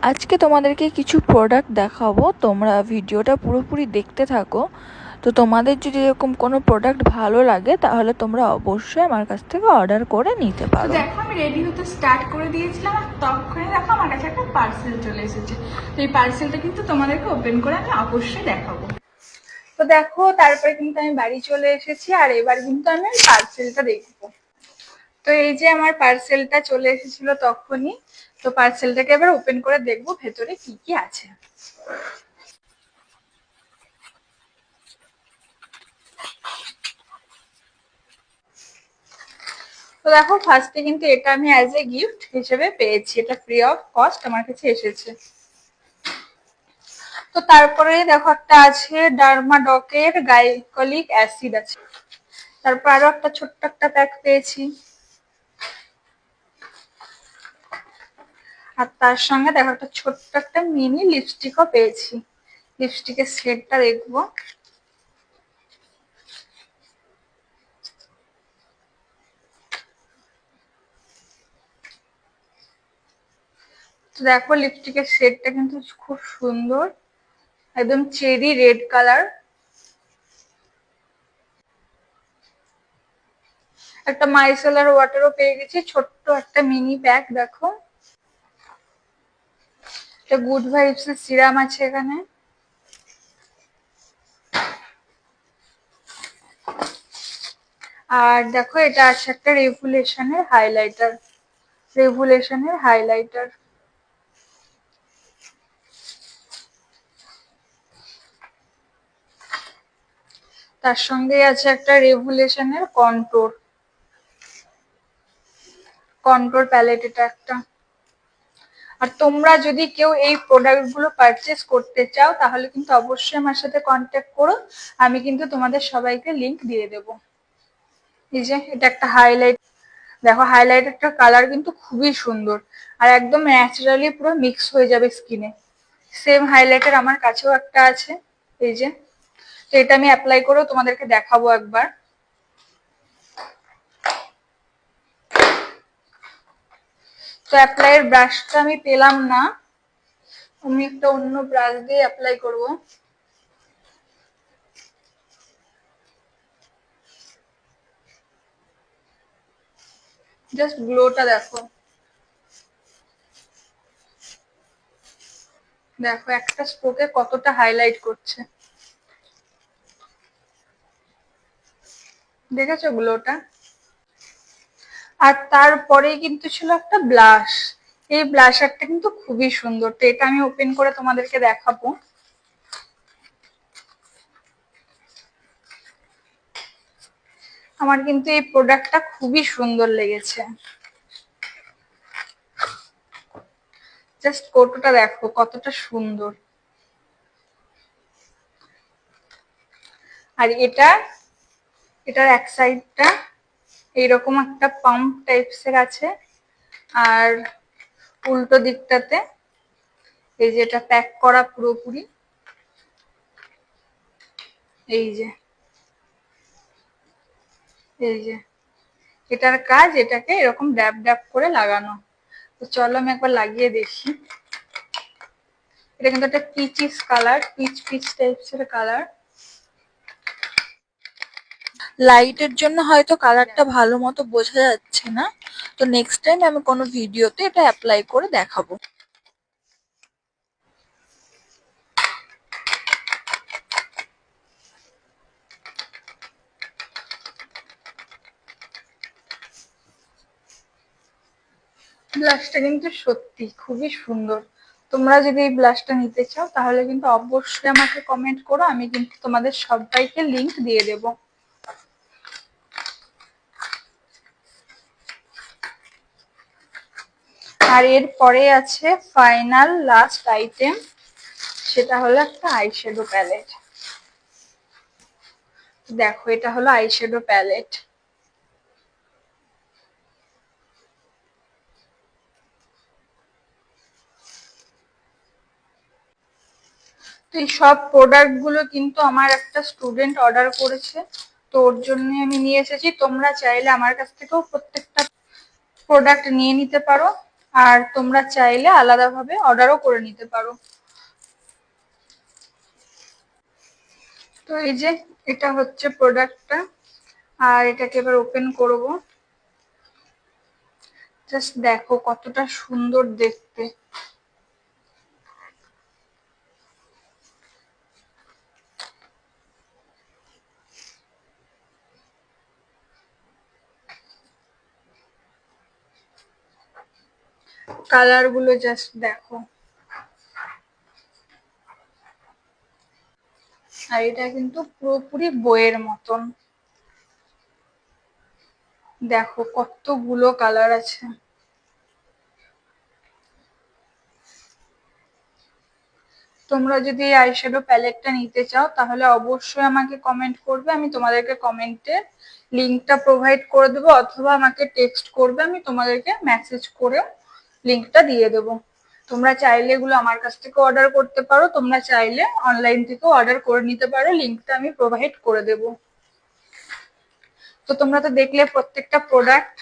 আজকে তোমাদেরকে কিছু প্রোডাক্ট দেখাবো, তোমরা ভিডিওটা পুরোপুরি দেখতে থাকো। তো তোমাদের যদি এরকম কোনো প্রোডাক্ট ভালো লাগে তাহলে তোমরা অবশ্যই আমার কাছ থেকে অর্ডার করে নিতে পারো। দেখো আমি রেডি হতে স্টার্ট করে দিয়েছিলাম আর তখনই দেখো আমার কাছে একটা পার্সেল চলে এসেছে। তো এই পার্সেলটা কিন্তু তোমাদেরকে ওপেন করে আমি অবশ্যই দেখাবো। তো দেখো তারপরে কিন্তু আমি বাড়ি চলে এসেছি আর এবার কিন্তু আমি পার্সেলটা দেখবো। তো এই যে আমার পার্সেলটা চলে এসেছিল তখনই, তো পার্সেলটাকে এবার ওপেন করে দেখবো ভেতরে কি কি আছে। তো দেখো ফার্স্টে কিন্তু এটা আমি অ্যাজ এ গিফট হিসেবে পেয়েছি, এটা ফ্রি অফ কস্ট আমার কাছে এসেছে। তো তারপরে দেখো একটা আছে ডার্মাডকের গাইকলিক অ্যাসিড আছে। তারপর আরো একটা ছোট্ট একটা প্যাক পেয়েছি, আর তার সঙ্গে দেখো একটা ছোট্ট একটা মিনি লিপস্টিকও পেয়েছি। লিপস্টিকের শেডটা দেখবো। তো দেখো লিপস্টিকের শেডটা কিন্তু খুব সুন্দর, একদম চেরি রেড কালার। একটা মাইসেলার ওয়াটারও পেয়ে গেছি, ছোট্ট একটা মিনি প্যাক দেখো। একটা গুড ভাইবস এর সিরাম আছে এখানে। আর দেখো এটা আছে একটা রেভুলেশনের হাইলাইটার, রেভুলেশনের হাইলাইটার। তার সঙ্গে আছে একটা রেভুলেশনের কন্ট্রোর, কন্ট্রোর প্যালেট এটা একটা। আর তোমরা যদি কেউ এই প্রোডাক্ট গুলো পারচেস করতে চাও তাহলে কিন্তু অবশ্যই আমার সাথে কন্ট্যাক্ট করো, আমি কিন্তু তোমাদের সবাইকে লিংক দিয়ে দেবো। এই যে এটা একটা হাইলাইট, দেখো হাইলাইটারটার কালার কিন্তু খুবই সুন্দর আর একদম ন্যাচারালি পুরো মিক্স হয়ে যাবে স্কিনে। সেম হাইলাইটার আমার কাছেও একটা আছে, এই যে। তো এটা আমি অ্যাপ্লাই করেও তোমাদেরকে দেখাবো একবার। তো অ্যাপ্লাইয়ের ব্রাশটা আমি পেলাম না, আমি একটা অন্য ব্রাশ দিয়ে অ্যাপ্লাই করব। জাস্ট গ্লোটা দেখো, দেখো একটা স্ট্রোকে কতটা হাইলাইট করছে, দেখেছো গ্লোটা। আর তারপরেই কিন্তু ছিল একটা ব্লাশ, এই ব্লাশারটা কিন্তু খুবই সুন্দর, তো এটা আমি ওপেন করে তোমাদেরকে দেখাবো। আমার কিন্তু এই প্রোডাক্টটা খুবই সুন্দর লেগেছে, জাস্ট কৌটোটা দেখো কতটা সুন্দর। আর এটার এক সাইডটা এইরকম একটা পাম্প টাইপস এর আছে, আর উল্টো দিকটাতে এই যে এটা প্যাক করা পুরোপুরি, এই যে এই যে এটার কাজ এটাকে এরকম ড্যাব ড্যাব করে লাগানো। তো চলো আমি একবার লাগিয়ে দেখি। এটা কিন্তু একটা পিচিস কালার, পিচ পিচ টাইপস এর কালার। লাইটের জন্য হয়তো কালারটা ভালো মতো বোঝা যাচ্ছে না, তো নেক্সট টাইম আমি কোনো ভিডিওতে এটা অ্যাপ্লাই করে দেখাবো। ব্লাশটা কিন্তু সত্যি খুবই সুন্দর। তোমরা যদি এই ব্লাশটা নিতে চাও তাহলে কিন্তু অবশ্যই আমাকে কমেন্ট করো, আমি কিন্তু তোমাদের সবাইকে লিংক দিয়ে দেব। আর এর পরে আছে ফাইনাল লাস্ট আইটেম, সেটা হলো একটা আইশ্যাডো প্যালেট। দেখো এটা হলো আইশ্যাডো প্যালেট। তো এই সব প্রোডাক্ট গুলো কিন্তু আমার একটা স্টুডেন্ট অর্ডার করেছে, তো ওর জন্য আমি নিয়ে এসেছি। তোমরা চাইলে আমার কাছ থেকেও প্রত্যেকটা প্রোডাক্ট নিয়ে নিতে পারো। আর তোমরা চাইলে আলাদাভাবে অর্ডারও করে নিতে পারো। তো এই যে এটা হচ্ছে প্রোডাক্টটা, আর এটাকে এবার ওপেন করব। জাস্ট দেখো কতটা সুন্দর দেখতে। কালার গুলো জাস্ট দেখো। আর এটা কিন্তু পুরোপুরি বইয়ের মতন। দেখো কতগুলো কালার আছে। তোমরা যদি এই আইশ্যাডো প্যালেটটা নিতে চাও তাহলে অবশ্যই আমাকে কমেন্ট করবে, আমি তোমাদেরকে কমেন্টে লিঙ্কটা প্রোভাইড করে দেবো, অথবা আমাকে টেক্সট করবে, আমি তোমাদেরকে মেসেজ করে লিঙ্কটা দিয়ে দেবো। তোমরা চাইলে এগুলো আমার কাছ থেকে অর্ডার করতে পারো, তোমরা চাইলে অনলাইন থেকেও অর্ডার করে নিতে পারো, লিঙ্কটা আমি প্রোভাইড করে দেবো। তো তোমরা তো দেখলে প্রত্যেকটা প্রোডাক্ট